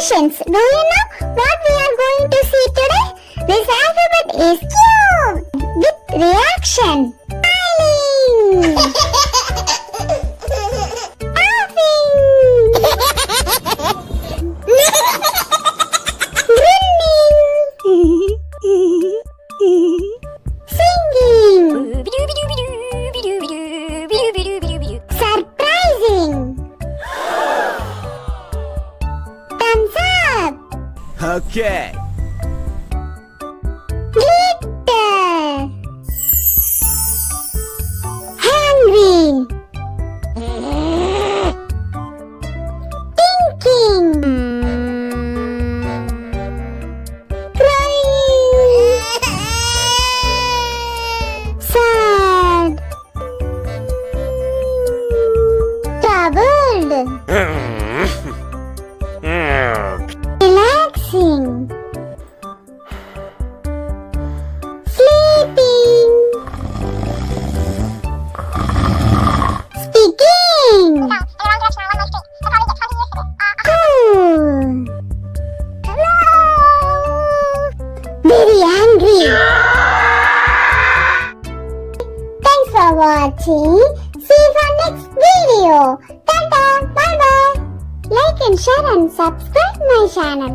Patience, do you know what we are going to see today? This alphabet is Q with reaction. Smiling. Laughing. Grinning. Singing. Surprising. Thumbs up. Okay. Glitter. Hungry. Thinking. Crying. Sad. Troubled. Relaxing. Sleeping. Speaking. Cool. Very angry. Thanks for watching. See you for next video. Tata, bye bye. Like and share and subscribe my channel.